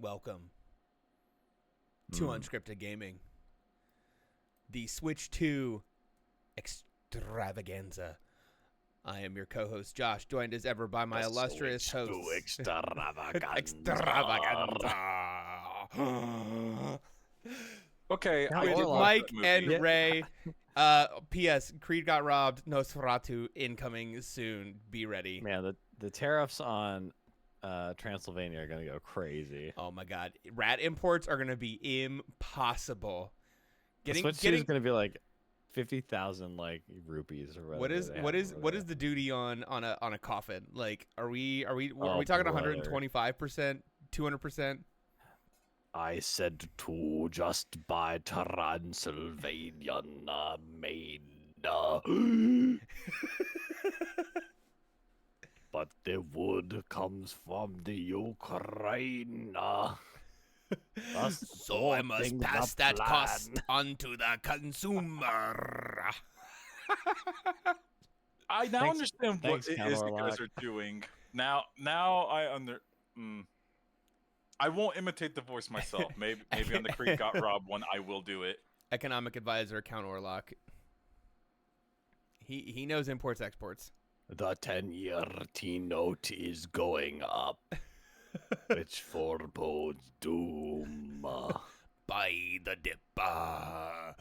Welcome to Unscripted Gaming, the Switch 2 extravaganza. I am your co-host Josh, joined as ever by my illustrious host. Extravaganza. Okay, With Mike and Ray. P.S. Creed got robbed. Nosferatu incoming soon. Be ready. Man, the tariffs on Transylvania are gonna go crazy. Oh my God, rat imports are gonna be impossible. The Switch 2 is gonna be like 50,000 like rupees or whatever. What is the duty on a coffin? Like, are we talking 125%, 200%? I said to just buy Transylvanian made. But the wood comes from the Ukraine. So I must pass that cost on to the consumer. I now understand what it is you guys are doing. Now I won't imitate the voice myself. Maybe on the Creek Got Robbed one, I will do it. Economic advisor, Count Orlock. He knows imports, exports. The 10-year T-note is going up, which forebodes doom. By the dipper.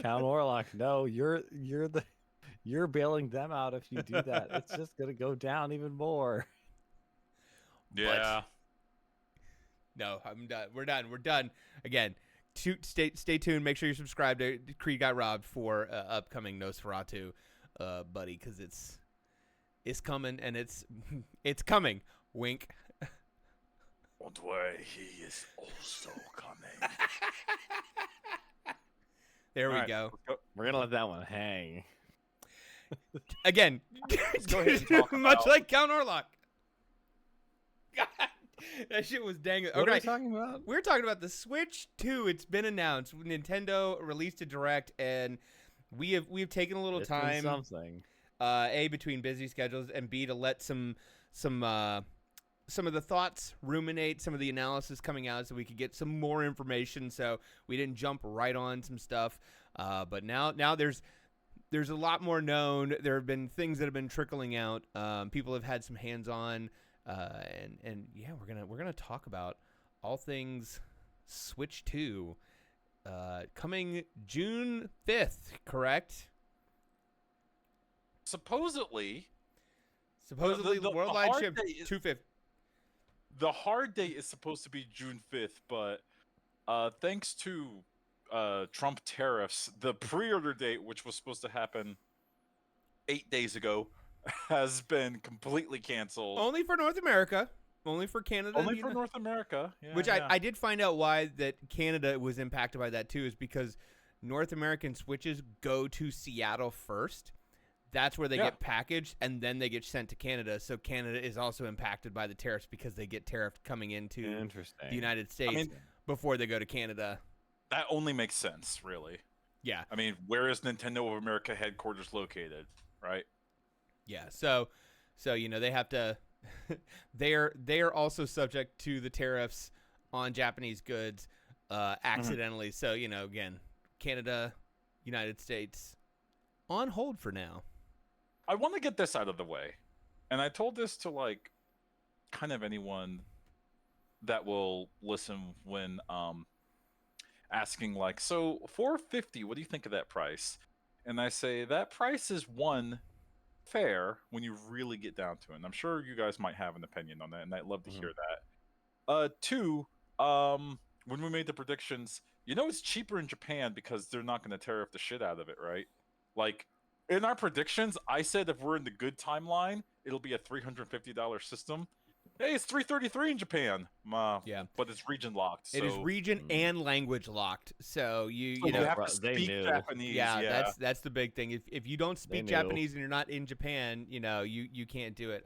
Count Orlock, no, you're bailing them out if you do that. It's just gonna go down even more. Yeah. But, no, I'm done. We're done. Again, stay tuned. Make sure you subscribe to Creed Got Robbed for upcoming Nosferatu. Buddy, because it's coming and it's coming. Wink. Don't worry, he is also coming. There we go. We're gonna let that one hang. Again, let's go ahead and talk much like Count Orlock. God, that shit was dang. What are we talking about? We're talking about the Switch 2. It's been announced. Nintendo released a direct, and we have taken a little time. Something. A, between busy schedules, and B, to let some of the thoughts ruminate, some of the analysis coming out, so we could get some more information. So we didn't jump right on some stuff. But now there's a lot more known. There have been things that have been trickling out. People have had some hands-on, and yeah, we're gonna talk about all things Switch 2. Coming June 5th, correct? Supposedly the worldwide ship 250. The hard date is supposed to be June 5th, but thanks to Trump tariffs, the pre-order date, which was supposed to happen 8 days ago, has been completely canceled. Only for North America. Only for Canada. Only for North America. Yeah, which I did find out why that Canada was impacted by that too, is because North American Switches go to Seattle first. That's where they get packaged, and then they get sent to Canada. So Canada is also impacted by the tariffs because they get tariffed coming into the United States before they go to Canada. That only makes sense, really. Yeah. I mean, where is Nintendo of America headquarters located, right? Yeah. So they have to. They're also subject to the tariffs on Japanese goods accidentally. So again, Canada, United States on hold for now. I want to get this out of the way, and I told this to kind of anyone that will listen when asking so $450, what do you think of that price? And I say that price is fair when you really get down to it. And I'm sure you guys might have an opinion on that, and I'd love to hear that. Two, when we made the predictions, it's cheaper in Japan because they're not going to tariff the shit out of it, right? In our predictions, I said if we're in the good timeline, it'll be a $350 system. Hey, it's $333 in Japan. Yeah, but it's region locked. It is region and language locked. So you have to speak Japanese. Yeah, that's the big thing. If you don't speak Japanese and you're not in Japan, you can't do it.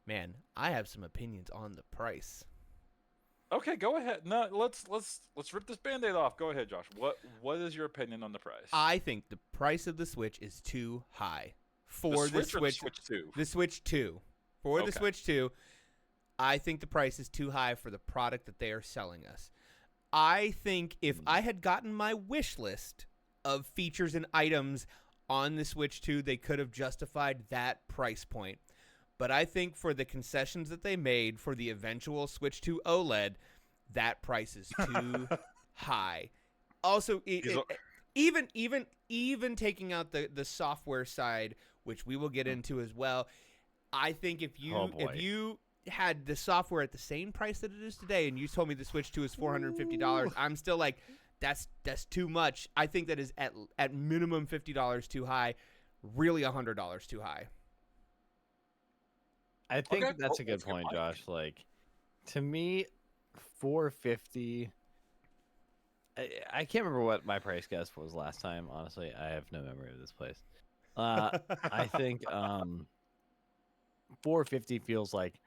Man, I have some opinions on the price. Okay, go ahead. No, let's rip this Band-Aid off. Go ahead, Josh. What is your opinion on the price? I think the price of the Switch is too high for the Switch 2. The Switch 2. For the Switch 2. I think the price is too high for the product that they are selling us. I think if I had gotten my wish list of features and items on the Switch 2, they could have justified that price point. But I think for the concessions that they made for the eventual Switch 2 OLED, that price is too high. Also, even taking out the software side, which we will get into as well, I think if you had the software at the same price that it is today, and you told me the Switch 2 is $450, I'm still like, that's too much. I think that is at minimum $50 too high, really $100 too high. I think that's a good point, Josh. Like, to me, $450. I can't remember what my price guess was last time. Honestly, I have no memory of this place. I think $450 feels like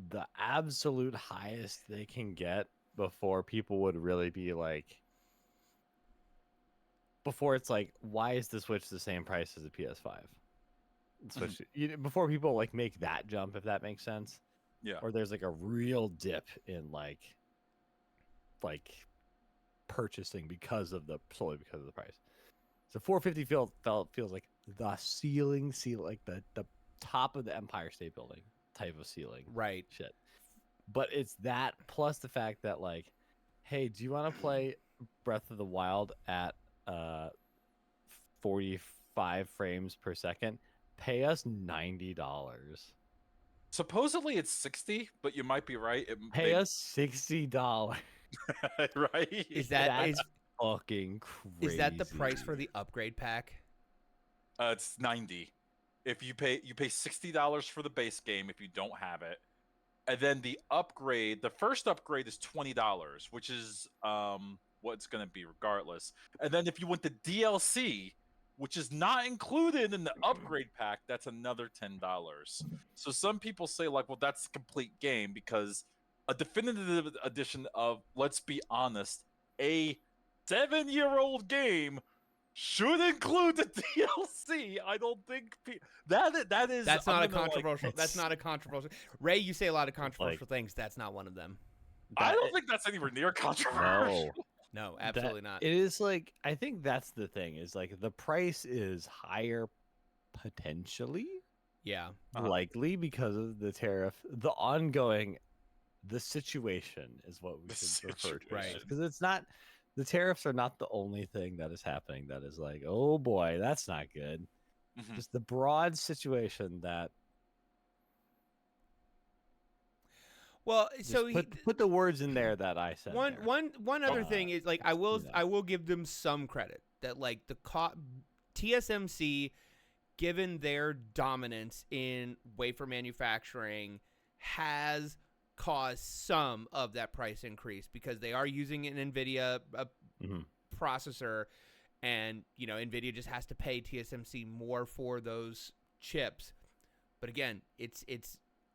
the absolute highest they can get before people would really be like, before it's like, why is the Switch the same price as the PS5? Switch, before people like make that jump, if that makes sense. Yeah. Or there's like a real dip in like purchasing solely because of the price. So $450 feels like the ceiling, like the top of the Empire State Building type of ceiling. Right. Shit. But it's that plus the fact that like, hey, do you want to play Breath of the Wild at 45 frames per second? Pay us $90. Supposedly it's 60, but you might be right. Pay us $60. Right? Is that fucking crazy? Is that the price for the upgrade pack? It's 90. If you pay $60 for the base game if you don't have it, and then the first upgrade is $20, which is what it's going to be regardless. And then if you want the DLC, which is not included in the upgrade pack, that's another $10. So some people say like, well, that's the complete game because a definitive edition of, let's be honest, a 7-year-old game should include the DLC. I don't think that is. That's not a controversial. That's not a controversial. Ray, you say a lot of controversial things. That's not one of them. I don't think that's anywhere near controversial. No, absolutely not. It is like, I think that's the thing is like the price is higher potentially. Yeah. Likely because of the tariff, the situation is what we should refer to. Right. Because it's not, the tariffs are not the only thing that is happening that is like, oh boy, that's not good. Mm-hmm. Just the broad situation that. Well, so put the words in there that I said. One other thing is like I will give them some credit that like the TSMC, given their dominance in wafer manufacturing, has caused some of that price increase because they are using an NVIDIA processor, and NVIDIA just has to pay TSMC more for those chips. But again, it's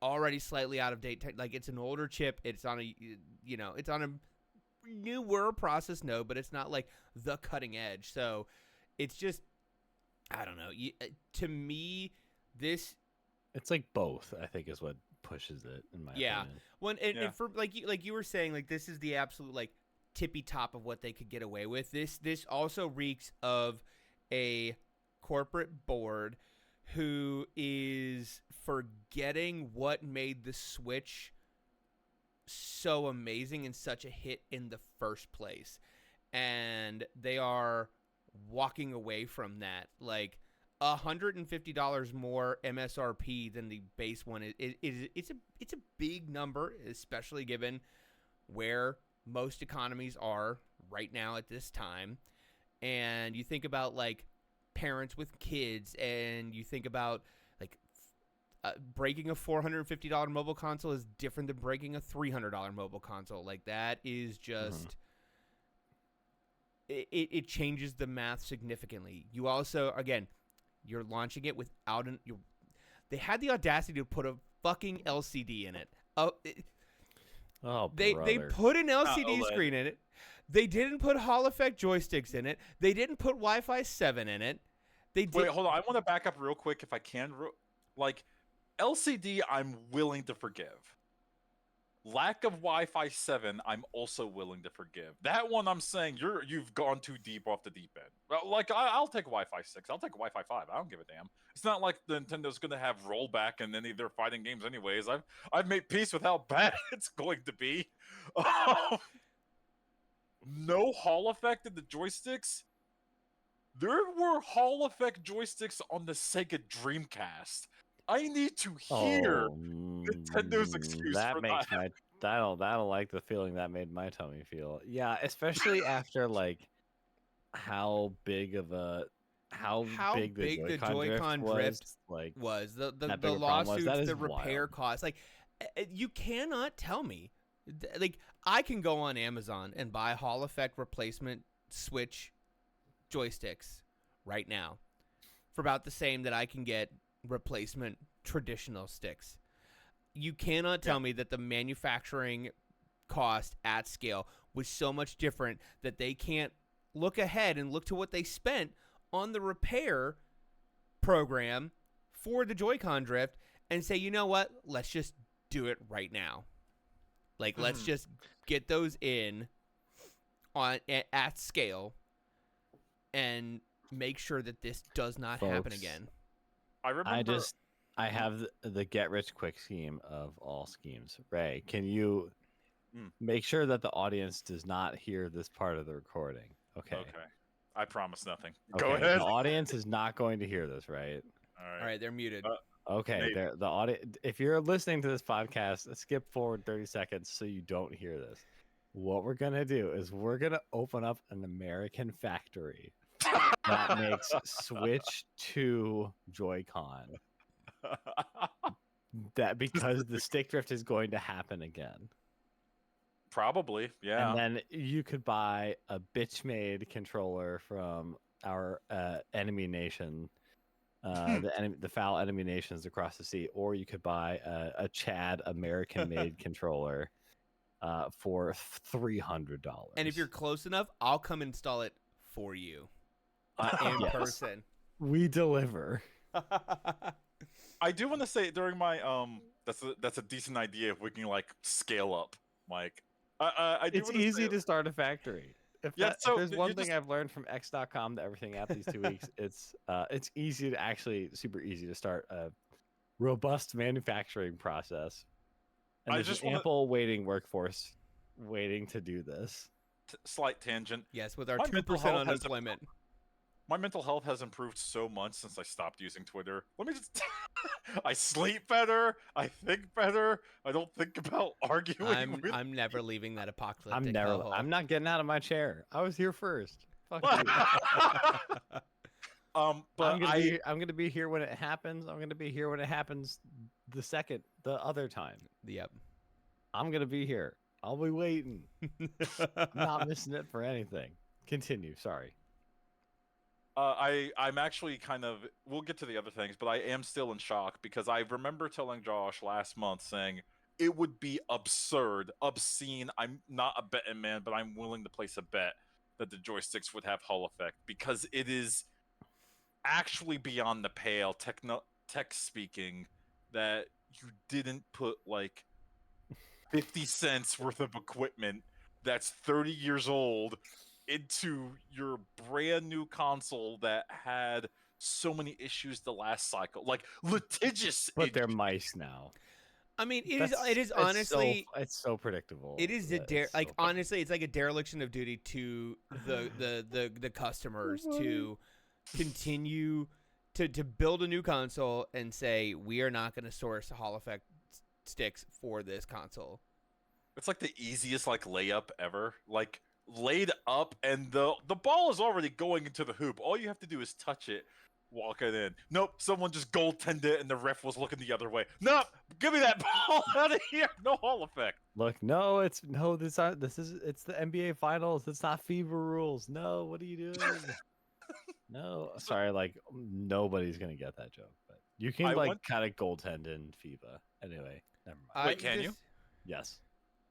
already slightly out of date. Like it's an older chip. It's on a newer process node, but it's not like the cutting edge. So it's just, I don't know. To me, it's like both, I think, is what pushes it in my opinion. And for like you were saying, like this is the absolute like tippy top of what they could get away with. This also reeks of a corporate board who is forgetting what made the Switch so amazing and such a hit in the first place. And they are walking away from that. Like $150 more MSRP than the base one it's a big number, especially given where most economies are right now at this time. And you think about like parents with kids, and you think about like breaking a $450 mobile console is different than breaking a $300 mobile console. Like that is just it changes the math significantly. You also, again, you're launching it without they had the audacity to put a fucking LCD in it. They put an LCD screen in it. They didn't put Hall Effect joysticks in it. They didn't put Wi-Fi 7 in it. Wait, hold on. I want to back up real quick if I can. Like, LCD, I'm willing to forgive. Lack of Wi-Fi 7, I'm also willing to forgive. That one, I'm saying you've gone too deep off the deep end. Well, like I'll take Wi-Fi 6. I'll take Wi-Fi 5. I don't give a damn. It's not like Nintendo's gonna have rollback in any of their fighting games, anyways. I've made peace with how bad it's going to be. No Hall effect in the joysticks. There were Hall effect joysticks on the Sega Dreamcast. I need to hear Nintendo's excuse that for makes that. my I don't like the feeling that made my tummy feel. Yeah, especially after like how big of a how big the big the Joy-Con Joy-Con drift drift was. Like was the that big a problem was. lawsuits, That is the repair wild. costs. Like, you cannot tell me, like, I can go on Amazon and buy Hall effect replacement Switch joysticks right now for about the same that I can get replacement traditional sticks. You cannot tell me that the manufacturing cost at scale was so much different that they can't look ahead and look to what they spent on the repair program for the Joy-Con drift and say, you know what, let's just do it right now. Like, let's just get those in on at scale and make sure that this does not happen Folks, again. I remember. I have the get rich quick scheme of all schemes. Ray, can you make sure that the audience does not hear this part of the recording? Okay. I promise nothing. Okay. Go ahead. The audience is not going to hear this, right? All right, they're muted. Okay. The audience. If you're listening to this podcast, skip forward 30 seconds so you don't hear this. What we're gonna do is we're gonna open up an American factory that makes Switch 2 Joy-Con. That because the stick drift is going to happen again. Probably, yeah. And then you could buy a bitch-made controller from our enemy nation, the foul enemy nations across the sea, or you could buy a Chad American-made controller for $300. And if you're close enough, I'll come install it for you in Yes. person. We deliver. I do want to say during my that's a decent idea if we can like scale up. Like I do. It's easy to start a factory. If there's one thing just... I've learned from X.com to everything app these 2 weeks, it's easy to actually super easy to start a robust manufacturing process. And there's an ample waiting workforce waiting to do this. Slight tangent. Yes, with our 2% unemployment. My mental health has improved so much since I stopped using Twitter. Let me just... I sleep better. I think better. I don't think about arguing. I'm never leaving that apocalyptic. I'm not getting out of my chair. I was here first. Fuck you. But I'm gonna be here when it happens. I'm gonna be here when it happens the other time. Yep. I'm gonna be here. I'll be waiting. I'm not missing it for anything. Continue. Sorry. I'm actually kind of... We'll get to the other things, but I am still in shock because I remember telling Josh last month saying it would be absurd, obscene. I'm not a betting man, but I'm willing to place a bet that the joysticks would have Hall effect because it is actually beyond the pale, tech speaking, that you didn't put like 50 cents worth of equipment that's 30 years old into your brand new console that had so many issues the last cycle, like litigious. But they're mice now. I mean, it is honestly it's so predictable. It is honestly, it's like a dereliction of duty to the customers to continue to build a new console and say we are not going to source Hall effect sticks for this console. It's like the easiest like layup ever. Like laid up and the ball is already going into the hoop. All you have to do is touch it, walk it in. Nope, someone just goaltended it and the ref was looking the other way. Nope, give me that ball out of here. No Hall effect. Look, it's the NBA Finals. It's not FIBA rules. No, what are you doing? No, sorry, like nobody's gonna get that joke, but you can kind of goaltend in FIBA. Anyway, never mind. Wait, can you? Yes.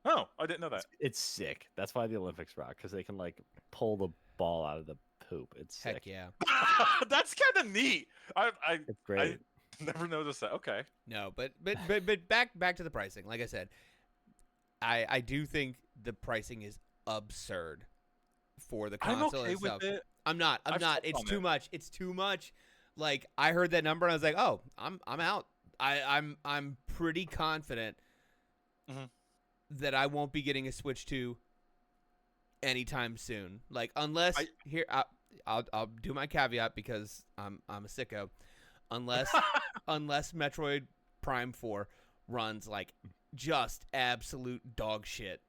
Oh, I didn't know that. It's sick. That's why the Olympics rock, because they can like pull the ball out of the poop. It's sick. Heck yeah. That's kind of neat. It's great. I never noticed that. Okay. No, but back to the pricing. Like I said, I do think the pricing is absurd for the I'm console okay with itself. it. I'm not. I've It's slept on too it. much. It's too much. Like I heard that number and I was like, oh, I'm out. I'm pretty confident Mhm. that I won't be getting a Switch 2 anytime soon. Like unless I here I'll do my caveat because I'm a sicko. Unless unless Metroid Prime 4 runs like just absolute dog shit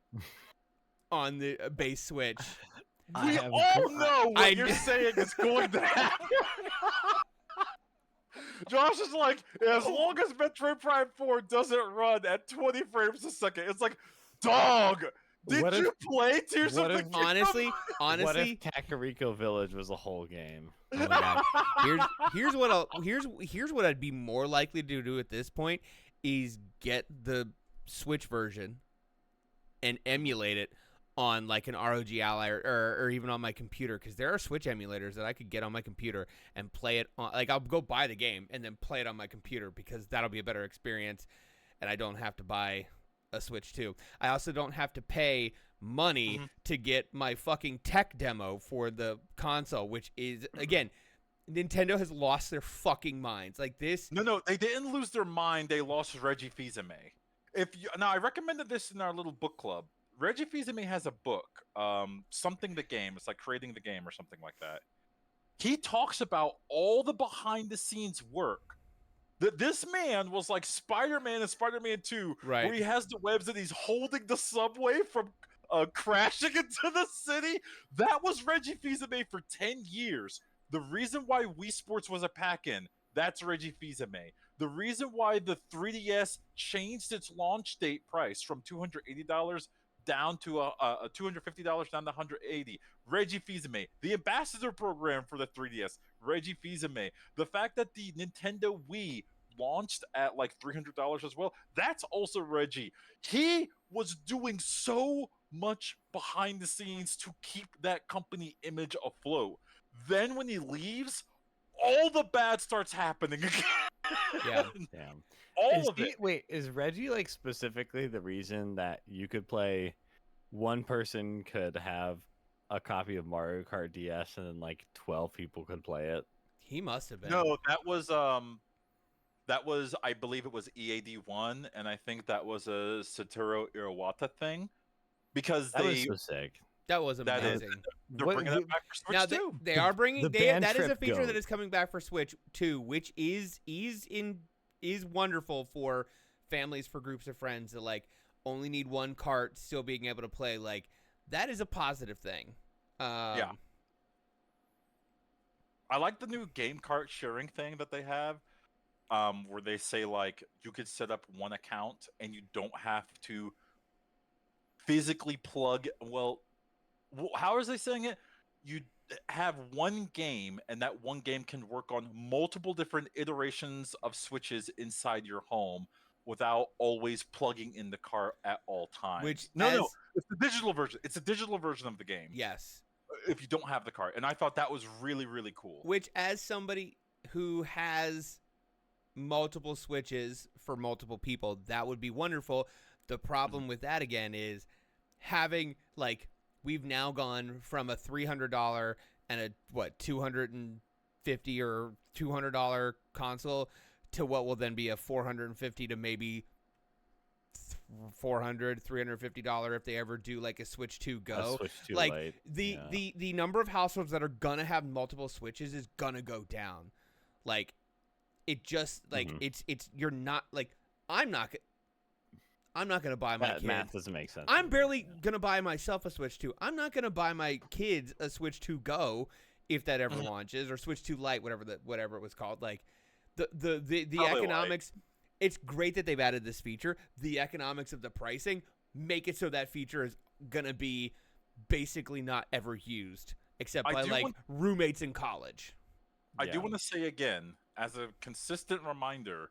on the base Switch. we all know what I you're kn- saying is going to happen. Josh is like, as long as Metroid Prime 4 doesn't run at 20 frames a second, it's like, dog, did What if- you play Tears what of the if- Kingdom? honestly, What if honestly, Kakariko Village was a whole game? oh my god. Here's what I'd be more likely to do at this point is get the Switch version and emulate it on like an ROG Ally or even on my computer because there are Switch emulators that I could get on my computer and play it on. Like I'll go buy the game and then play it on my computer because that'll be a better experience, and I don't have to buy a Switch 2. I also don't have to pay money to get my fucking tech demo for the console, which is again, Nintendo has lost their fucking minds. Like this. No, they didn't lose their mind. They lost Reggie Fils-Aimé. Now, I recommended this in our little book club. Reggie Fils-Aimé has a book, something the game. It's like creating the game or something like that. He talks about all the behind-the-scenes work. That this man was like Spider-Man and Spider-Man 2, Right. where he has the webs and he's holding the subway from crashing into the city. That was Reggie Fils-Aimé for 10 years. The reason why Wii Sports was a pack-in, that's Reggie Fils-Aimé. The reason why the 3DS changed its launch date price from $280 down to $250 down to $180. Reggie Fils-Aimé. The ambassador program for the 3DS, Reggie Fils-Aimé. The fact that the Nintendo Wii launched at like $300 as well, that's also Reggie. He was doing so much behind the scenes to keep that company image afloat. Then when he leaves, all the bad starts happening again. Yeah. Damn. All of it. Wait, is Reggie like specifically the reason that you could play? One person could have a copy of Mario Kart DS, and then like 12 people could play it. He must have been. No, that was I believe it was EAD1, and I think that was a Satoru Iwata thing because That was they so sick. That was That is- amazing. they're What- bringing that back for Switch Now too. they are bringing the they, band that is a trip feature that goat. is coming back for Switch too, which is wonderful for families, for groups of friends that like only need one cart still being able to play. Like that is a positive thing. Yeah. I like the new game cart sharing thing that they have, where they say like you could set up one account and you don't have to physically plug. Well, how is they saying it? You have one game, and that one game can work on multiple different iterations of switches inside your home without always plugging in the cart at all times. Which no, it's the digital version. It's a digital version of the game. Yes. If you don't have the cart, and I thought that was really, really cool. Which, as somebody who has multiple Switches for multiple people, that would be wonderful. The problem with that again is having like we've now gone from a $300 and a $250 or $200 console to what will then be a $450 to maybe $350 if they ever do like a Switch 2 Go. Switch 2 like Lite. the number of households that are gonna have multiple Switches is gonna go down. Like it just like it's you're not like I'm not gonna buy my kids. Math doesn't make sense. I'm barely gonna buy myself a Switch 2. I'm not gonna buy my kids a Switch 2 Go if that ever launches, or Switch 2 Lite, whatever it was called. Like the economics. It's great that they've added this feature. The economics of the pricing make it so that feature is gonna be basically not ever used except by like roommates in college. I do want to say again, as a consistent reminder,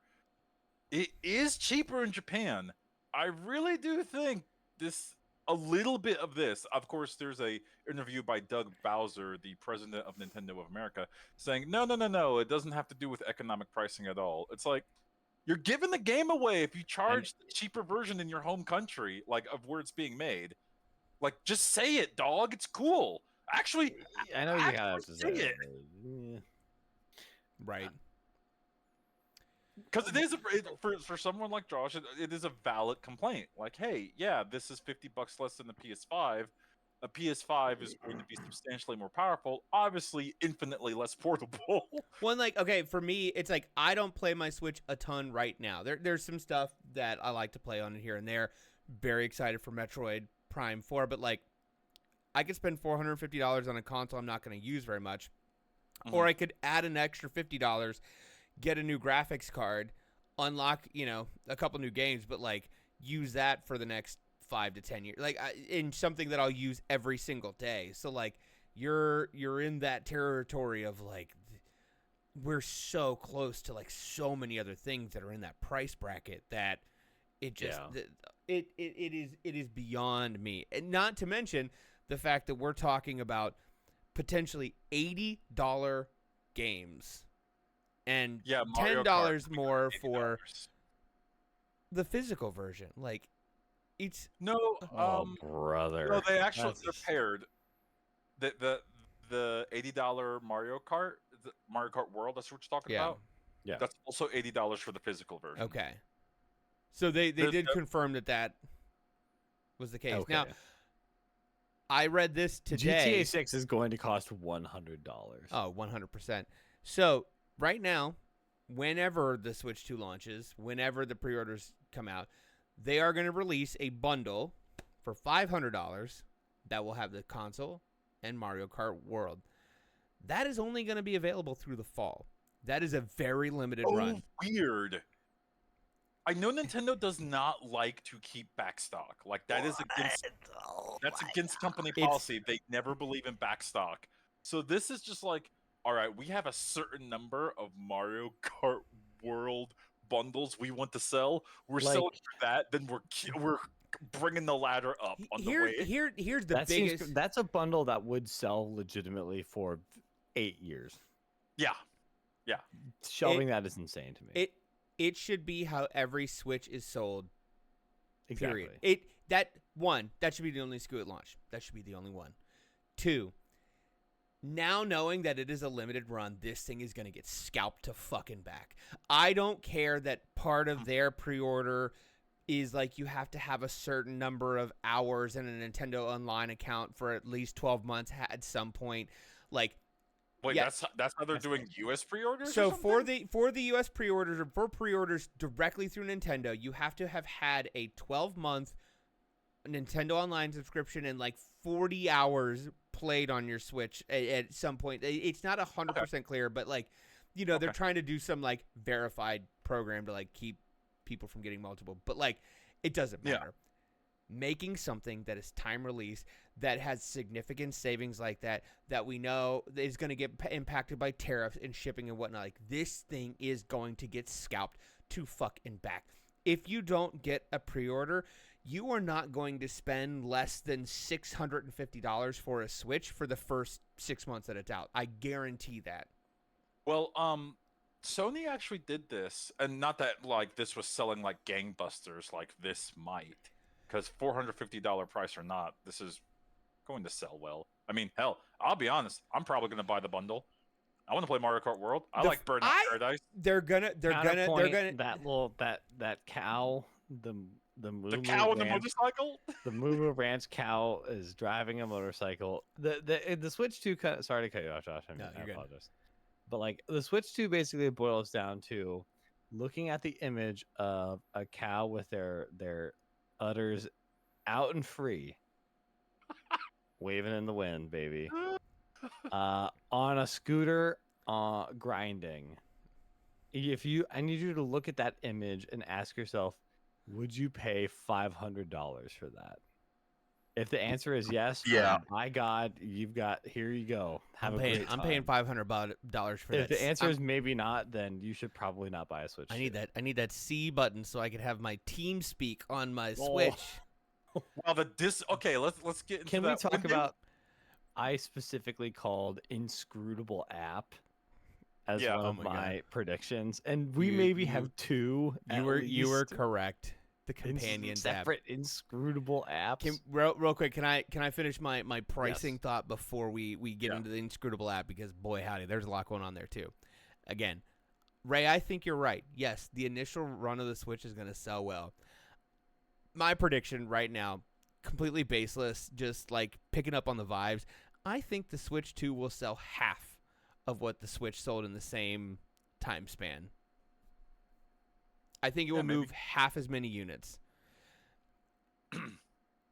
it is cheaper in Japan. I really do think a little bit of this. Of course, there's a interview by Doug Bowser, the president of Nintendo of America, saying no, it doesn't have to do with economic pricing at all. It's like You're giving the game away if you charge the cheaper version in your home country, like of where it's being made. Like, just say it, dog. It's cool. Actually, I know you kind of have to say say it. it. Yeah. Right. Because for someone like Josh, it is a valid complaint. Like, hey, yeah, this is $50 less than the PS5. A PS5 is going to be substantially more powerful, obviously infinitely less portable. Well, like, okay, for me, it's like I don't play my Switch a ton right now. There's some stuff that I like to play on it here and there. Very excited for Metroid Prime 4, but like, I could spend $450 on a console I'm not going to use very much, or I could add an extra $50, get a new graphics card, unlock, a couple new games, but like use that for the next 5 to 10 years, like in something that I'll use every single day. So like you're in that territory of like we're so close to like so many other things that are in that price bracket that it just it is beyond me. And not to mention the fact that we're talking about potentially $80 games and $10 more for the physical version. Like, it's brother. No, they actually they're paired. The $80 Mario Kart World. That's what you're talking about. Yeah, that's also $80 for the physical version. Okay, so they did confirm that was the case. Okay. Now, I read this today. GTA 6 is going to cost $100. Oh, 100%. So right now, whenever the Switch 2 launches, whenever the pre-orders come out, they are going to release a bundle for $500 that will have the console and Mario Kart World. That is only going to be available through the fall. That is a very limited run. Weird. I know Nintendo does not like to keep back stock. Like that is against company policy. They never believe in back stock. So this is just like, all right, we have a certain number of Mario Kart World bundles we want to sell. We're selling for that. Then we're bringing the ladder up on the way. Here's the biggest. That's a bundle that would sell legitimately for 8 years. Yeah. Shelving that is insane to me. It should be how every Switch is sold. Exactly. Period. That should be the only SKU at launch. That should be the only one. 2, now knowing that it is a limited run, this thing is going to get scalped to fucking back. I don't care that part of their pre-order is like you have to have a certain number of hours in a Nintendo Online account for at least 12 months at some point. Like, wait, that's how they're doing U.S. pre-orders? So for the U.S. pre-orders or for pre-orders directly through Nintendo, you have to have had a 12-month Nintendo Online subscription and like 40 hours played on your Switch at some point. It's not 100% clear, but like, they're trying to do some like verified program to like keep people from getting multiple. But like, it doesn't matter. Making something that is time release, that has significant savings like that we know is going to get impacted by tariffs and shipping and whatnot. Like, this thing is going to get scalped to fucking back. If you don't get a pre-order, you are not going to spend less than $650 for a Switch for the first 6 months that it's out. I guarantee that. Well, Sony actually did this, and not that like this was selling like gangbusters like this might, because $450 price or not, this is going to sell well. I mean, hell, I'll be honest, I'm probably gonna buy the bundle. I want to play Mario Kart World. I like Burnout Paradise. They're gonna that cow, the cow and the motorcycle. The Moo Ranch cow is driving a motorcycle. The Switch 2 sorry to cut you off, Josh. I apologize. But like the Switch 2 basically boils down to looking at the image of a cow with their udders out and free, waving in the wind, baby, on a scooter, grinding. I need you to look at that image and ask yourself, would you pay $500 for that? If the answer is yes, my God, here you go. I'm paying $500 for that. If the answer is maybe not, then you should probably not buy a Switch. I need that C button so I can have my team speak on my Switch. Well, okay, let's get into Can we talk about? I specifically called Inscrutable app as Yeah. one Oh of my God. my predictions, and we You- maybe you- have two. You were correct. The in companions app. separate inscrutable apps. Real quick, can I finish my pricing Yes. thought before we get Yeah. into the inscrutable app, because boy howdy, there's a lot going on there too. Again, Ray, I think you're right. Yes, the initial run of the Switch is going to sell well. My prediction right now, completely baseless, just like picking up on the vibes. I think the Switch 2 will sell half of what the Switch sold in the same time span. I think it will maybe. move half as many units.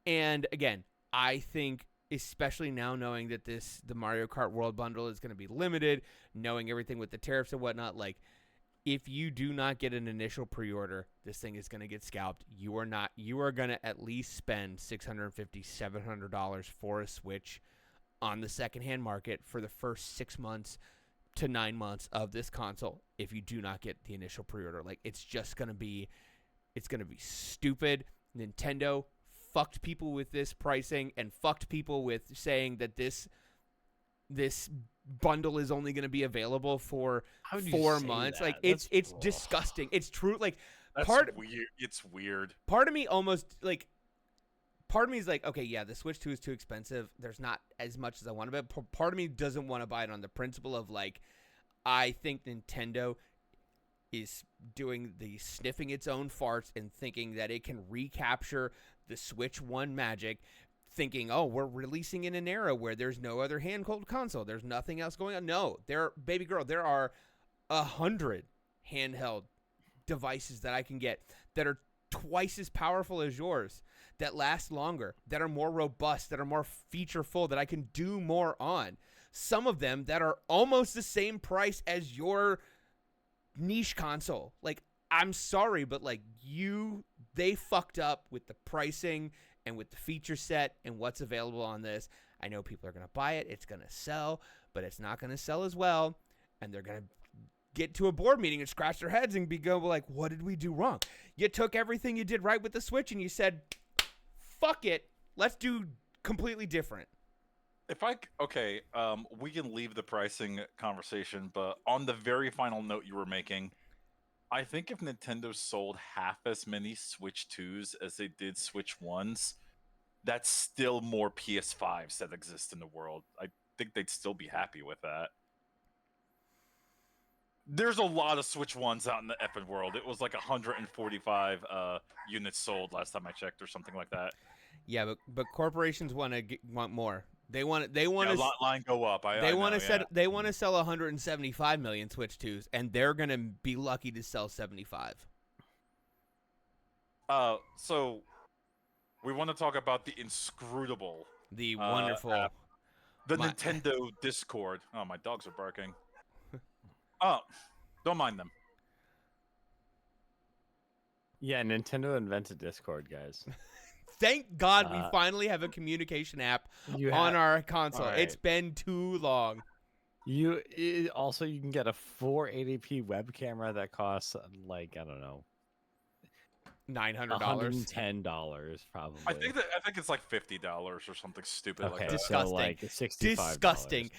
And again, I think, especially now knowing that the Mario Kart World Bundle is going to be limited, knowing everything with the tariffs and whatnot, like, if you do not get an initial pre-order, this thing is going to get scalped. You are going to at least spend $650, $700 for a Switch on the secondhand market for the first 6 months to 9 months of this console if you do not get the initial pre-order. Like, it's going to be stupid. Nintendo fucked people with this pricing and fucked people with saying that this bundle is only going to be available for How do you 4 say months. that? Like, That's- it's ugh. disgusting. It's true. Like, That's part weird. It's weird. of me almost like, part of me is like, okay, yeah, the Switch 2 is too expensive. There's not as much as I want to, but part of me doesn't want to buy it on the principle of, like, I think Nintendo is doing the sniffing its own farts and thinking that it can recapture the Switch 1 magic, thinking, oh, we're releasing in an era where there's no other handheld console. There's nothing else going on. No, baby girl, there are 100 handheld devices that I can get that are twice as powerful as yours, that last longer, that are more robust, that are more featureful, that I can do more on. Some of them that are almost the same price as your niche console. Like, I'm sorry, but like, they fucked up with the pricing and with the feature set and what's available on this. I know people are going to buy it. It's going to sell, but it's not going to sell as well. And they're going to get to a board meeting and scratch their heads and go like, what did we do wrong? You took everything you did right with the Switch and you said, fuck it, let's do completely different. We can leave the pricing conversation, but on the very final note you were making, I think if Nintendo sold half as many Switch 2s as they did Switch 1s, that's still more PS5s that exist in the world. I think they'd still be happy with that. There's a lot of Switch 1s out in the effing world. It was like 145 units sold last time I checked, or something like that. Yeah, but corporations want more. They want Yeah, to line go up. they want to sell 175 million Switch 2s, and they're gonna be lucky to sell 75. So we want to talk about the inscrutable, The wonderful. the My- Nintendo Discord. Oh, my dogs are barking. Oh, don't mind them. Yeah, Nintendo invented Discord, guys. Thank God we finally have a communication app on our console. All It's right. been too long. Also, you can get a 480p web camera that costs like, I don't know, $900. $110 probably. I think it's like $50 or something stupid like Okay, that. Disgusting. so like $65. Disgusting.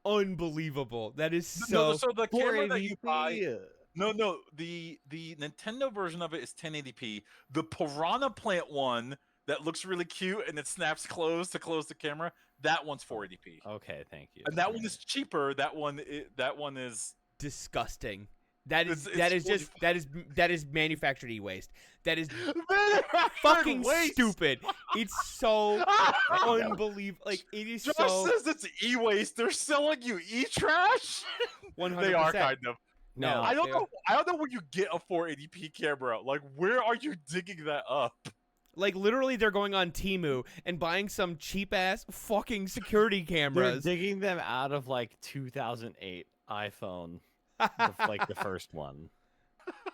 Unbelievable. That is No, so. so the camera that you buy. 480p. No, the Nintendo version of it is 1080p. The Piranha Plant one that looks really cute and it snaps closed to close the camera, that one's 480p. Okay, thank you. And that one is cheaper. That one is Disgusting. That is It's that is manufactured e-waste. That is fucking stupid. It's so unbelievable. Like, it is Josh so says it's e-waste. They're selling you e-trash. 100%. They are kind of. No, I don't know where you get a 480p camera. Like, where are you digging that up? Like, literally, they're going on Temu and buying some cheap ass fucking security They're cameras. digging them out of like 2008 iPhone, like the first one,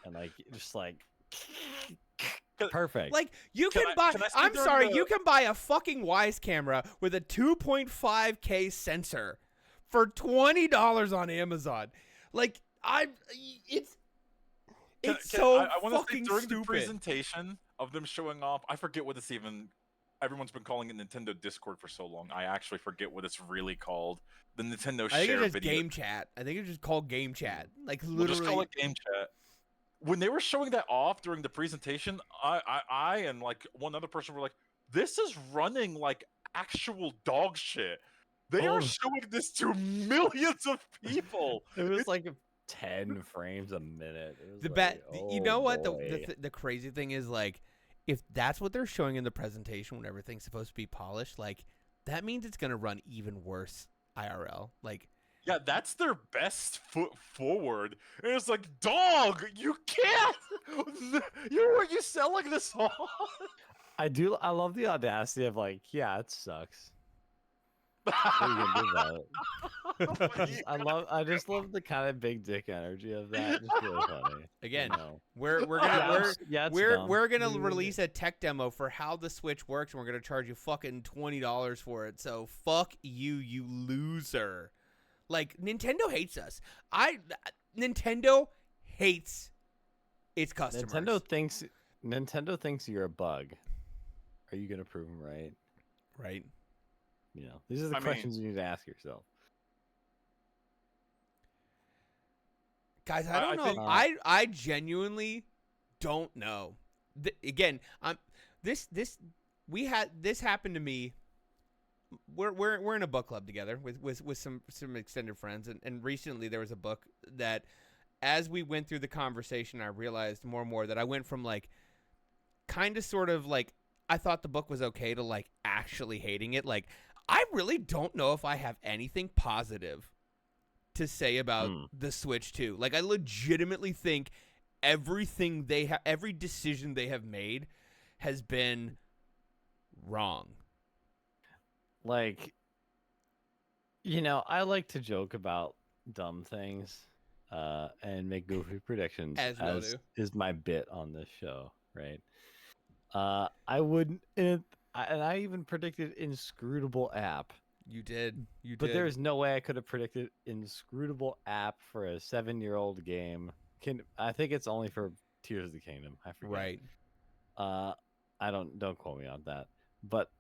and like just like perfect. Like, you Can can I- buy. can I speak I'm during sorry, the- you can buy a fucking Wise camera with a 2.5K sensor for $20 on Amazon. Like, it's so I want to say fucking during the stupid. presentation of them showing off, I forget what this even everyone's been calling it Nintendo Discord for so long. I actually forget what it's really called. The Nintendo I think Share it's just video. game chat. I think it's just called game chat. Like We'll just call literally. it game chat. When they were showing that off during the presentation, I and like one other person were like, "This is running like actual dog shit." They are Oh. showing this to millions of people. It was like 10 frames a minute. It was The like, you oh, know what boy. the crazy thing is, like, if that's what they're showing in the presentation when everything's supposed to be polished, like that means it's gonna run even worse IRL. Like, Yeah, that's their best foot forward. And it's like, dog, you can't. You selling this on? I love the audacity of like, yeah, it sucks. What are you gonna do about it? I just love the kind of big dick energy of that. It's really funny. again, You know? we're Yeah, gonna it's- yeah, it's we're dumb. we're gonna release a tech demo for how the Switch works, and we're gonna charge you fucking $20 for it. So fuck you, you loser. Like, Nintendo hates us. Nintendo hates its customers. Nintendo thinks you're a bug. Are you gonna prove them right? Right. You know, these are the I mean- questions you need to ask yourself. Guys, I don't know. think- I genuinely don't know. Again, this happened to me. We're in a book club together with some extended friends, and recently there was a book that, as we went through the conversation, I realized more and more that I went from like kind of sort of like I thought the book was okay to like actually hating it. Like, I really don't know if I have anything positive to say about the Switch 2. Like, I legitimately think everything every decision they have made has been wrong. Like, you know, I like to joke about dumb things and make goofy predictions, As we all do. is my bit on this show, right? I wouldn't, and I even predicted Inscrutable app, You did. You but did. there's no way I could have predicted Inscrutable app for a 7-year-old game. I think it's only for Tears of the Kingdom. I forget. right. I don't quote me on that, but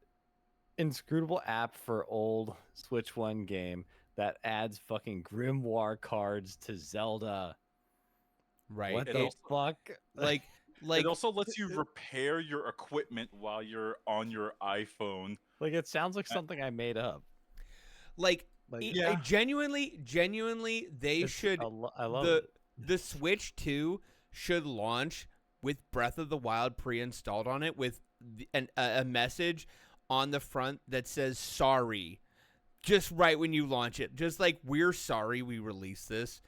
Inscrutable app for old Switch 1 game that adds fucking grimoire cards to Zelda. Right. What It the also- fuck? like It also lets you repair your equipment while you're on your iPhone. Like, it sounds like something I made up. like Like, Yeah. genuinely they should I love the it. the Switch 2 should launch with Breath of the Wild pre-installed on it with a message on the front that says sorry, just right when you launch it, just like, we're sorry we released this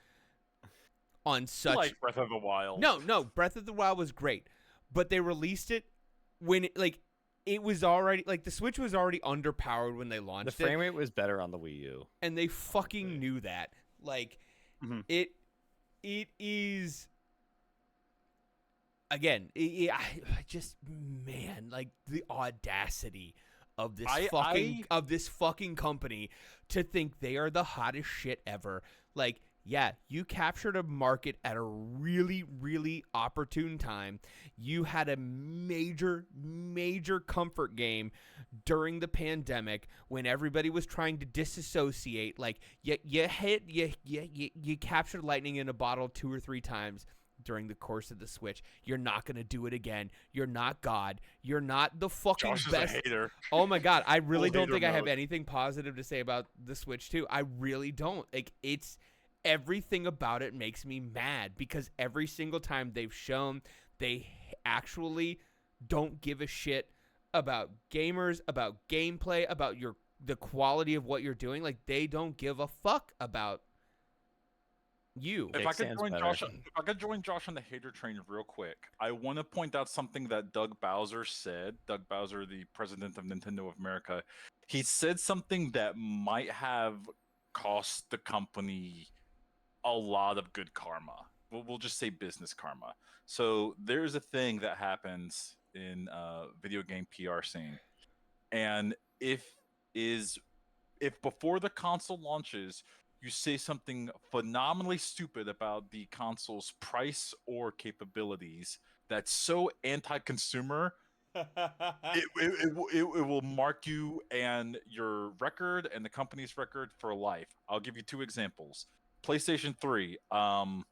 on such Like Breath of the Wild. no Breath of the Wild was great, but they released it when it was already, like, the Switch was already underpowered when they The launched frame it, rate was better on the Wii U. and they fucking honestly. knew that. Like, Mhm. it is, again, I just, man, like, the audacity of this of this fucking company to think they are the hottest shit ever. Like, yeah, you captured a market at a really, really opportune time. You had a major, major comfort game during the pandemic when everybody was trying to disassociate. Like, you captured lightning in a bottle 2 or 3 times during the course of the Switch. You're not gonna do it again. You're not God. You're not the fucking Josh is best. a hater. Oh my God, I really Full don't think hater I have mode. anything positive to say about the Switch 2. I really don't. Like, it's everything about it makes me mad because every single time they've shown they actually don't give a shit about gamers, about gameplay, about the quality of what you're doing. Like, they don't give a fuck about you. If I could Kickstand's join better. Josh, if I could join Josh on the hater train real quick, I want to point out something that Doug Bowser said. Doug Bowser, the president of Nintendo of America, he said something that might have cost the company a lot of good karma. We'll just say business karma. So there's a thing that happens in video game PR scene, and if before the console launches, you say something phenomenally stupid about the console's price or capabilities that's so anti-consumer, It will mark you and your record and the company's record for life. I'll give you 2 examples. PlayStation 3, one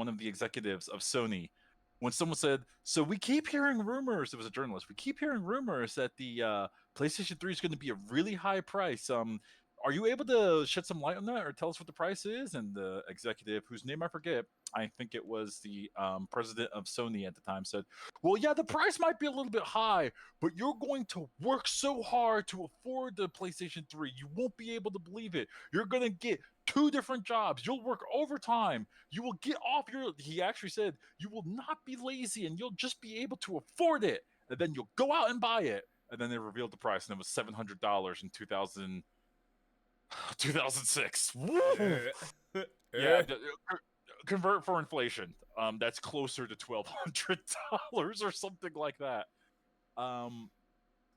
of the executives of Sony, when someone said, "So we keep hearing rumors," it was a journalist. "We keep hearing rumors that the PlayStation 3 is going to be a really high price. Are you able to shed some light on that or tell us what the price is?" And the executive, whose name I forget, I think it was the president of Sony at the time, said, "Well, yeah, the price might be a little bit high, but you're going to work so hard to afford the PlayStation 3. You won't be able to believe it. You're going to get 2 different jobs. You'll work overtime. You will get off your," he actually said, "you will not be lazy and you'll just be able to afford it. And then you'll go out and buy it." And then they revealed the price, and it was $700 in 2006. Woo! Yeah, convert for inflation. That's closer to $1,200 or something like that.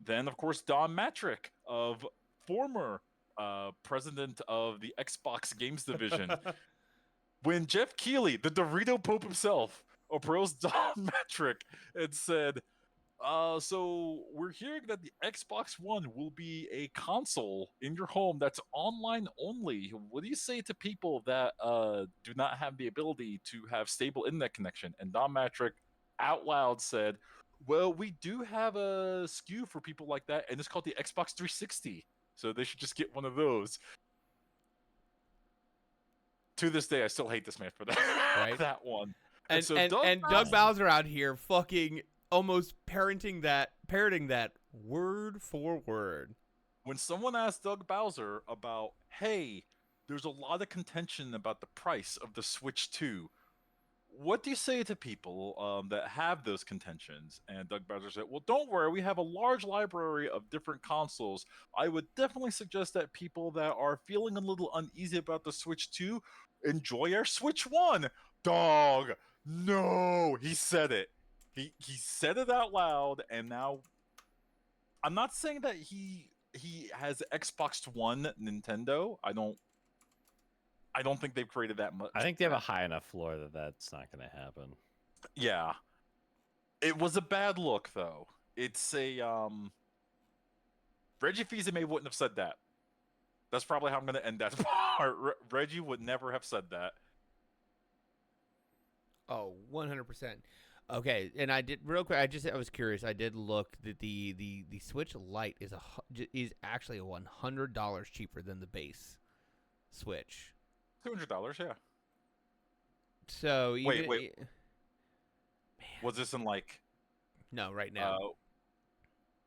Then, of course, Don Matrick, of former president of the Xbox Games Division. When Jeff Keighley, the Dorito Pope himself, approached Don Matrick and said, "So we're hearing that the Xbox One will be a console in your home that's online only. What do you say to people that do not have the ability to have stable internet connection?" And Don Matrick out loud said, "Well, we do have a SKU for people like that, and it's called the Xbox 360. So they should just get one of those." To this day, I still hate this man for that, Right. that one. And so Doug Bowser out here fucking almost parroting that word for word. When someone asked Doug Bowser about, "Hey, there's a lot of contention about the price of the Switch 2. What do you say to people that have those contentions?" And Doug Bowser said, "Well, don't worry. We have a large library of different consoles. I would definitely suggest that people that are feeling a little uneasy about the Switch 2 enjoy our Switch 1. Dog, no, he said it. He said it out loud, and now I'm not saying that he has Xbox One Nintendo. I don't think they've created that much. I think they have a high enough floor that that's not going to happen. Yeah. It was a bad look, though. It's a Reggie Fils-Aimé wouldn't have said that. That's probably how I'm going to end that part. Reggie would never have said that. Oh, 100%. Okay, and I did real quick. I was curious. I did look that the Switch Lite is actually $100 cheaper than the base Switch. $200, yeah. So Wait. man. Was this in like? No, right now.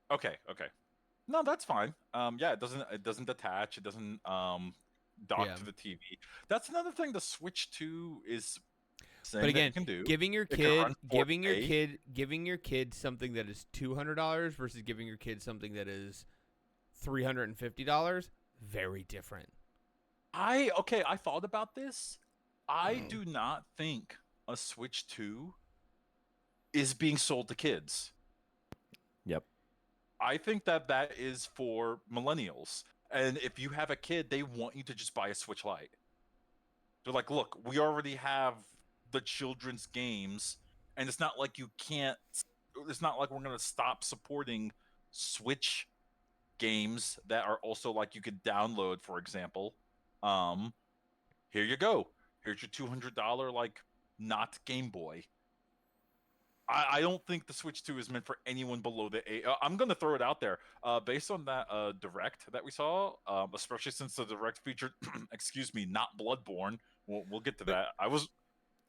Okay. No, that's fine. Yeah, it doesn't detach. It doesn't dock to the TV. That's another thing the Switch 2 is saying but again, that it can do. giving your kid something that is $200 versus giving your kid something that is $350, very different. I thought about this. I do not think a Switch 2 is being sold to kids. Yep. I think that is for millennials. And if you have a kid, they want you to just buy a Switch Lite. They're like, "Look, we already have the children's games, and it's not like it's not like we're going to stop supporting Switch games that are also like you could download, for example. Here you go. Here's your $200 like not Game Boy." I don't think the Switch 2 is meant for anyone below the age. I'm going to throw it out there. Based on that Direct that we saw, especially since the Direct featured, excuse me, not Bloodborne. We'll get to that.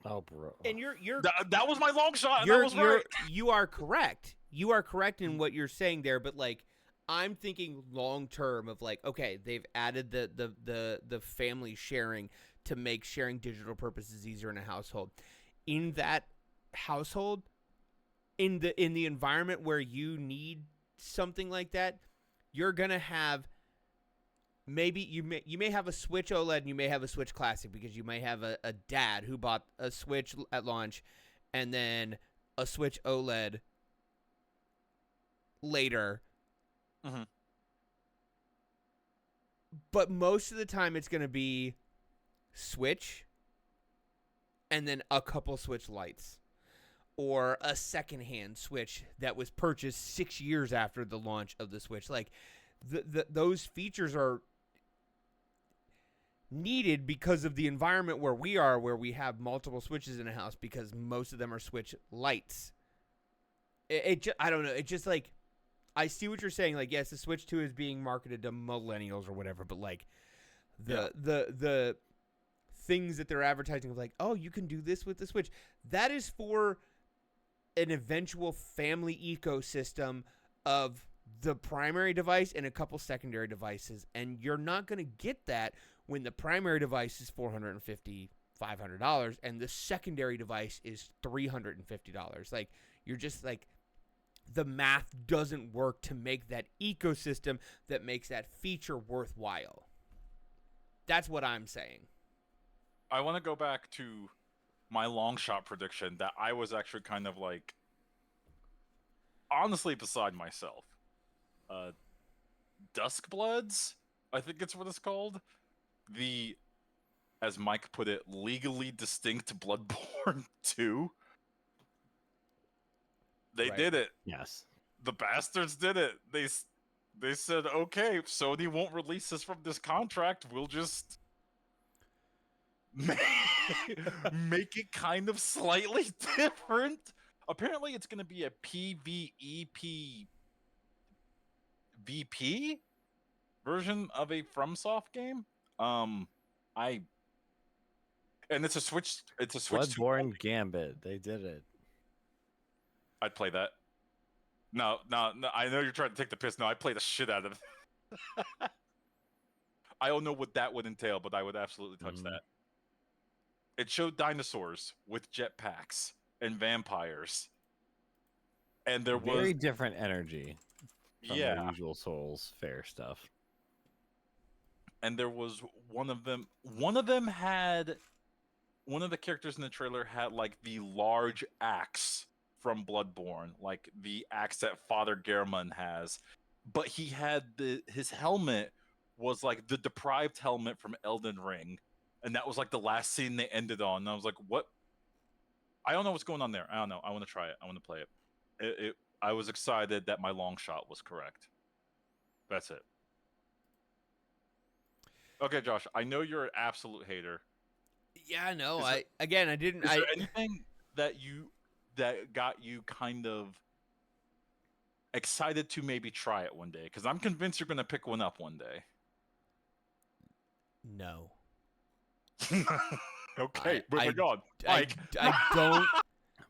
Oh, bro. And you're that was my long shot. And I was right. You are correct. You are correct in what you're saying there, but like I'm thinking long term of like, okay, they've added the family sharing to make sharing digital purposes easier in a household. In that household, in the environment where you need something like that, you're gonna have maybe you may have a Switch OLED and you may have a Switch Classic because you may have a dad who bought a Switch at launch and then a Switch OLED later. Mm-hmm. But most of the time it's gonna be Switch and then a couple Switch Lites. or a secondhand Switch that was purchased 6 years after the launch of the Switch. Like those features are needed because of the environment where we are, where we have multiple Switches in a house because most of them are Switch Lites. I don't know. It just like, I see what you're saying. Like, yes, the Switch 2 is being marketed to millennials or whatever, but like the things that they're advertising of like, oh, you can do this with the Switch. That is for an eventual family ecosystem of the primary device and a couple secondary devices, and you're not going to get that when the primary device is $450, $500, and the secondary device is $350. Like, you're just like, the math doesn't work to make that ecosystem that makes that feature worthwhile. That's what I'm saying. I want to go back to my long shot prediction that I was actually kind of like, honestly beside myself. Duskbloods, I think it's what it's called. The, as Mike put it, legally distinct Bloodborne 2. They did it. Yes. The bastards did it. They said, okay, Sony won't release us from this contract. We'll just make it kind of slightly different. Apparently, it's going to be a PvEP version of a FromSoft game. And it's a Switch. It's a Switch. Bloodborne Gambit. They did it. I'd play that. No. I know you're trying to take the piss. No, I'd play the shit out of it. I don't know what that would entail, but I would absolutely touch that. It showed dinosaurs with jetpacks and vampires, and there was very different energy from yeah, the usual Souls fare stuff. And there was one of them. One of them had one of the characters in the trailer had like the large axe from Bloodborne, like the axe that Father Gehrman has, but he had his helmet was like the deprived helmet from Elden Ring, and that was like the last scene they ended on. And I was like, what? I don't know what's going on there. I don't know. I want to try it. I want to play it. I was excited that my long shot was correct. That's it. Okay, Josh, I know you're an absolute hater. Yeah, no, I didn't. Is there anything that got you kind of excited to maybe try it one day? Because I'm convinced you're going to pick one up one day. No. Okay, moving on. I don't.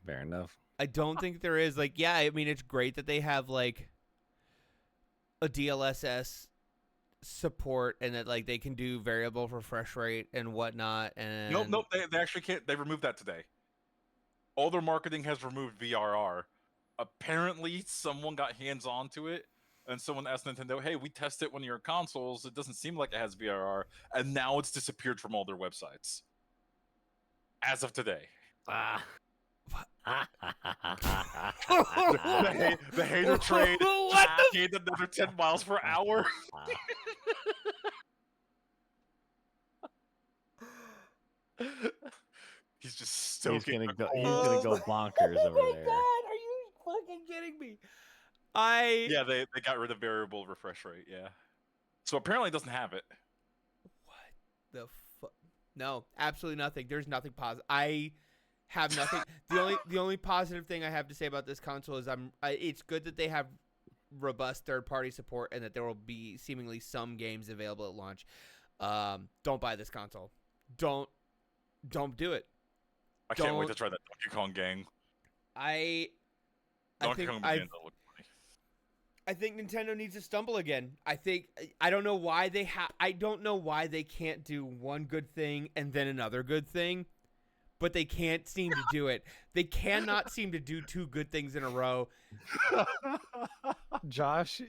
Fair enough. I don't think there is. Like, yeah, I mean, it's great that they have like a DLSS support and that like they can do variable refresh rate and whatnot. And nope, they actually can't. They removed that today. All their marketing has removed VRR. Apparently, someone got hands on to it, and someone asked Nintendo, "Hey, we tested one of your consoles. It doesn't seem like it has VRR," and now it's disappeared from all their websites. As of today. The hater train gained another 10 miles per hour. He's just stoking. He's gonna go bonkers over there. God, are you fucking kidding me? Yeah, they got rid of variable refresh rate. Yeah. So apparently it doesn't have it. What the fuck? No, absolutely nothing. There's nothing positive. I have nothing. The only positive thing I have to say about this console is it's good that they have robust third-party support and that there will be seemingly some games available at launch. Don't buy this console. Don't do it. I can't wait to try that Donkey Kong gang. Donkey Kong begins to look funny. I think Nintendo needs to stumble again. I don't know why they can't do one good thing and then another good thing, but they can't seem to do it. They cannot seem to do two good things in a row. Josh,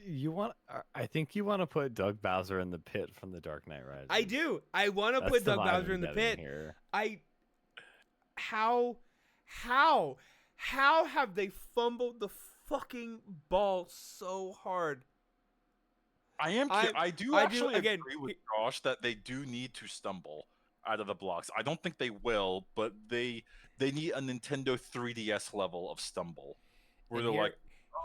I think you want to put Doug Bowser in the pit from The Dark Knight Rises. I do. I want to put Doug Bowser in the pit. Here. How have they fumbled the fucking ball so hard? I do actually agree with Josh that they do need to stumble out of the blocks. I don't think they will, but they they need a Nintendo 3DS level of stumble, where And they're like,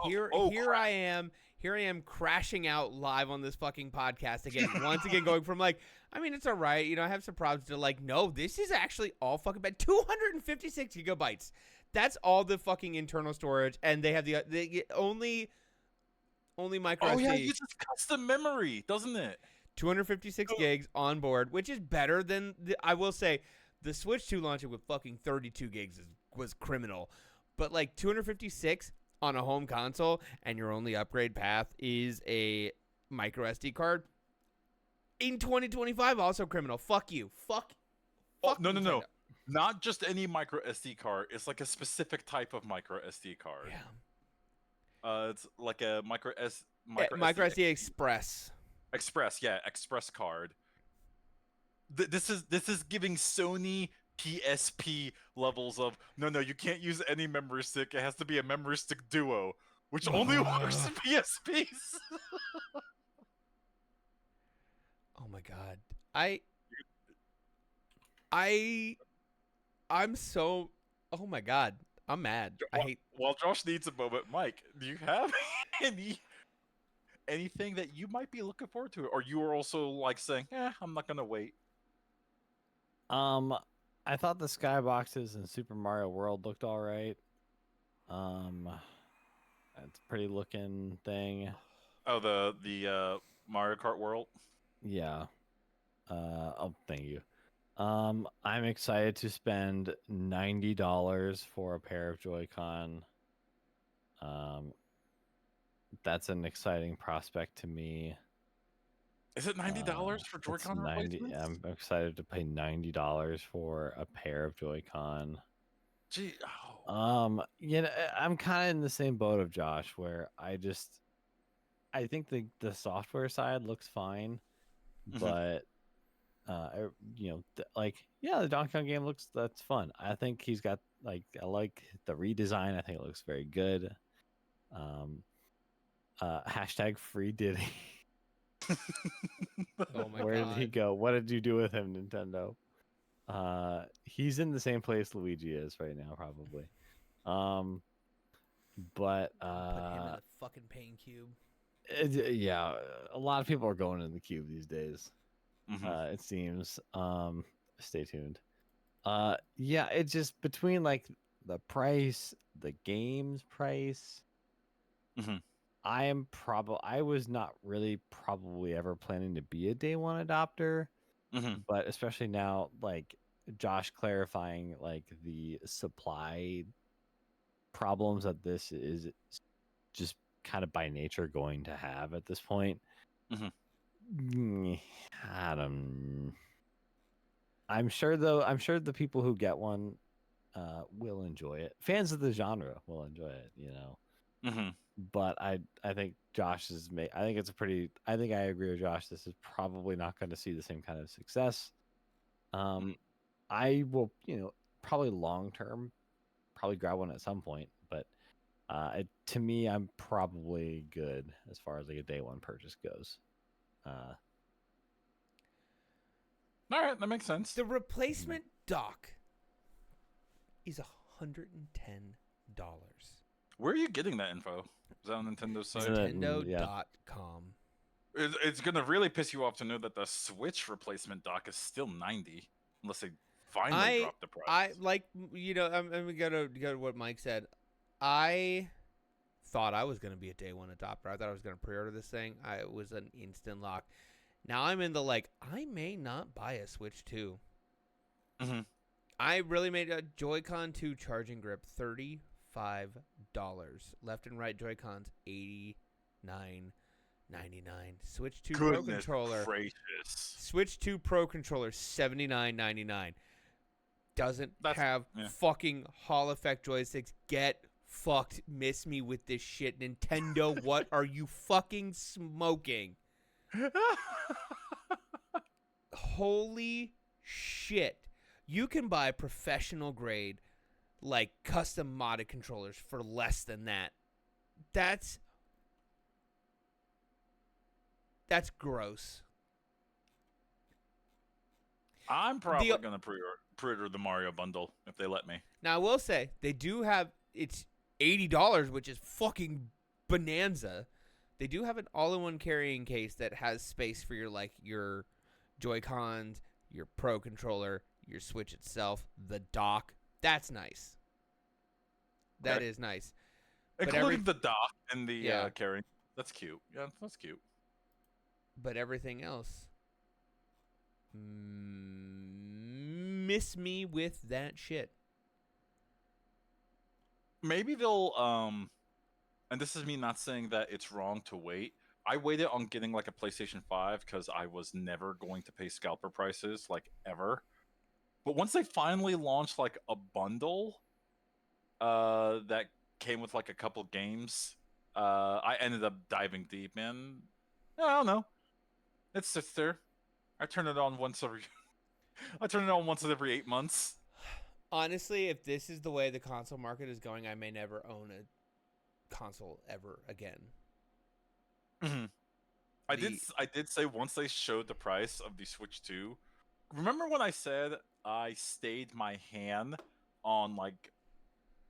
here I am. Here I am crashing out live on this fucking podcast again. Once again, going from like, I mean, it's all right. You know, I have some problems to like, no, this is actually all fucking bad. 256 gigabytes. That's all the fucking internal storage, and they have the only micro oh SD. yeah, it uses custom memory, doesn't it? 256 gigs on board, which is better than I will say. The Switch 2 launching with fucking 32 gigs was criminal, but like 256 on a home console, and your only upgrade path is a micro SD card in 2025, also criminal. Fuck you. Fuck. Oh, no, Nintendo. not just any micro SD card. It's like a specific type of micro SD card. Yeah. It's like a micro SD Express. Express, yeah, Express card. This is giving Sony PSP levels of no, you can't use any memory stick. It has to be a memory stick duo, which only works in PSPs. Oh my god. I'm so. Oh my god. I'm mad. I hate. While Josh needs a moment, Mike, do you have anything that you might be looking forward to, or you are also like saying, I'm not gonna wait? I thought the skyboxes in Super Mario World looked all right. It's a pretty looking thing. Oh, the Mario Kart World. Yeah. Oh, thank you. I'm excited to spend $90 for a pair of Joy-Con. That's an exciting prospect to me. Is it $90 for Joy-Con replacements? I'm excited to pay $90 for a pair of Joy-Con. Gee, you know, I'm kind of in the same boat of Josh, where I think the software side looks fine, but you know, the Donkey Kong game that's fun. I think he's got I like the redesign. I think it looks very good. Hashtag free Diddy. Oh my Where god. did he go? What did you do with him, Nintendo? He's in the same place Luigi is right now, probably. But Put him in the fucking pain cube. yeah, a lot of people are going in the cube these days. It seems. Stay tuned. Yeah, it's just between like the price, the game's price. I was not really probably ever planning to be a day one adopter, but especially now, like Josh clarifying like the supply problems that this is just kind of by nature going to have at this point. I don't. I'm sure the people who get one will enjoy it. Fans of the genre will enjoy it, you know. But I think Josh is. I think it's a pretty. I think I agree with Josh. This is probably not going to see the same kind of success. I will, you know, probably long term, probably grab one at some point. But to me, I'm probably good as far as like a day one purchase goes. All right, that makes sense. The replacement dock is $110. Where are you getting that info? Is that on Nintendo's site? Nintendo.com. It's gonna really piss you off to know that the Switch replacement dock is still $90, unless they finally drop the price. I like, you know, I'm gonna go to what Mike said. I thought I was gonna be a day one adopter. I thought I was gonna pre-order this thing. It was an instant lock. Now I'm in the like, I may not buy a Switch 2. I really made a Joy-Con 2 charging grip $35. Left and right Joy-Cons $89.99. Switch 2 Pro controller. Gracious. Switch 2 Pro controller $79.99. Doesn't have fucking Hall effect joysticks. Get fucked. Miss me with this shit, Nintendo. What are you fucking smoking? Holy shit. You can buy professional grade, like custom modded controllers for less than that. That's gross. I'm probably gonna pre-order. pre-order the Mario bundle if they let me. Now I will say they do have it's $80, which is fucking bonanza. They do have an all-in-one carrying case that has space for your Joy-Cons, your Pro controller, your Switch itself, the dock. That's nice. That is nice. Including the dock and the Yeah. carrying. That's cute. Yeah, that's cute. But everything else, miss me with that shit. Maybe they'll and this is me not saying that it's wrong to wait. I waited on getting like a PlayStation 5 because I was never going to pay scalper prices, like ever. But once they finally launched like a bundle that came with like a couple games, I ended up diving deep and I don't know. It sits there. I turn it on once every I turn it on once every 8 months. Honestly, if this is the way the console market is going, I may never own a console ever again. Mm-hmm. I did say once they showed the price of the Switch 2. Remember when I said I stayed my hand on like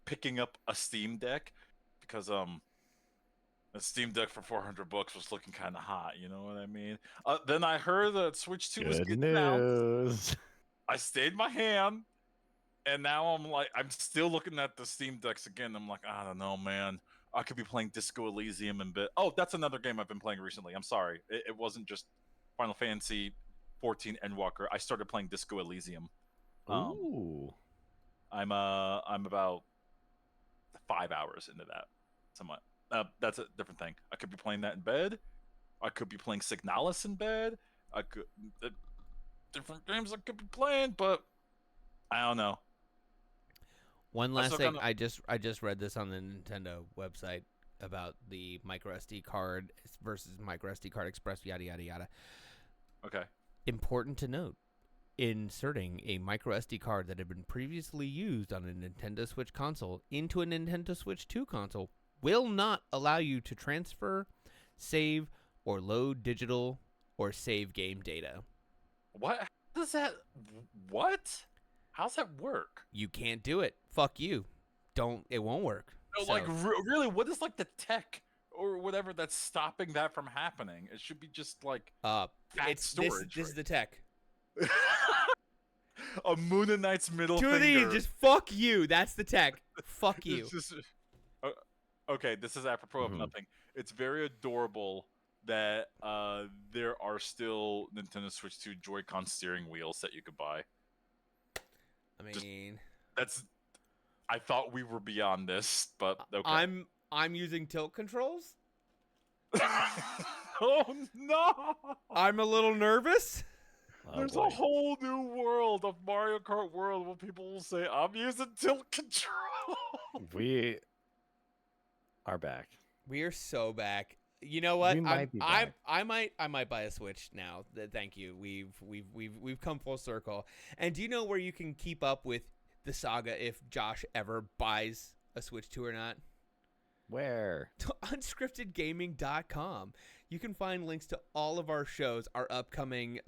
picking up a Steam Deck because a Steam Deck for $400 was looking kind of hot, you know what I mean? Then I heard that Switch 2 was getting announced. I stayed my hand, and now I'm still looking at the Steam Decks again. I'm like, I don't know, man. I could be playing Disco Elysium and bit. Oh, that's another game I've been playing recently. I'm sorry, it wasn't just Final Fantasy 14 Endwalker. I started playing Disco Elysium. Ooh. I'm about 5 hours into that. Somewhat. That's a different thing. I could be playing that in bed. I could be playing Signalis in bed. I could different games I could be playing, but I don't know. One last thing, I just read this on the Nintendo website about the micro SD card versus micro SD card express, yada yada yada. Okay. Important to note, inserting a micro SD card that had been previously used on a Nintendo Switch console into a Nintendo Switch 2 console will not allow you to transfer, save, or load digital or save game data. What? Does that? What? How's that work? You can't do it. Fuck you. It won't work. No, like really, what is like the tech or whatever that's stopping that from happening? It should be just like it's storage. This is the tech. A Moon Knight's middle finger. finger. Just fuck you. That's the tech. Fuck you. Okay, this is apropos of nothing. It's very adorable that there are still Nintendo Switch 2 Joy-Con steering wheels that you could buy. I mean, I thought we were beyond this, but okay. I'm using tilt controls. Oh no! I'm a little nervous. There's a whole new world of Mario Kart World where people will say, "I'm using tilt control." We are back. We are so back. You know what? We might be back. I might buy a Switch now. Thank you. We've come full circle. And do you know where you can keep up with the saga if Josh ever buys a Switch 2 or not? Where? To unscriptedgaming.com. You can find links to all of our shows, our upcoming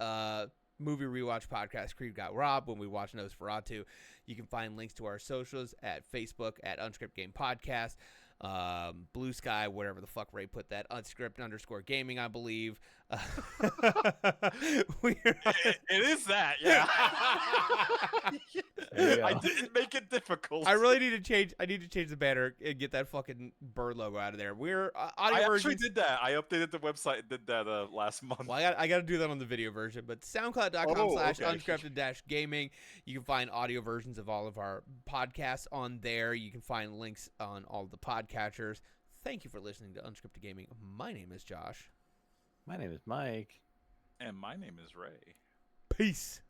movie rewatch podcast, Creed Got Robbed, when we watch Nosferatu. You can find links to our socials at Facebook at Unscripted Game Podcast. Blue Sky, whatever the fuck Ray put that, unscript_gaming, I believe. It is that, yeah. I didn't make it difficult. I really need to change. I need to change the banner and get that fucking bird logo out of there. We're I actually did that. I updated the website and did that last month. Well, I got to do that on the video version, but SoundCloud.com/unscripted-gaming. You can find audio versions of all of our podcasts on there. You can find links on all of the podcatchers. Thank you for listening to Unscripted Gaming. My name is Josh. My name is Mike. And my name is Ray. Peace.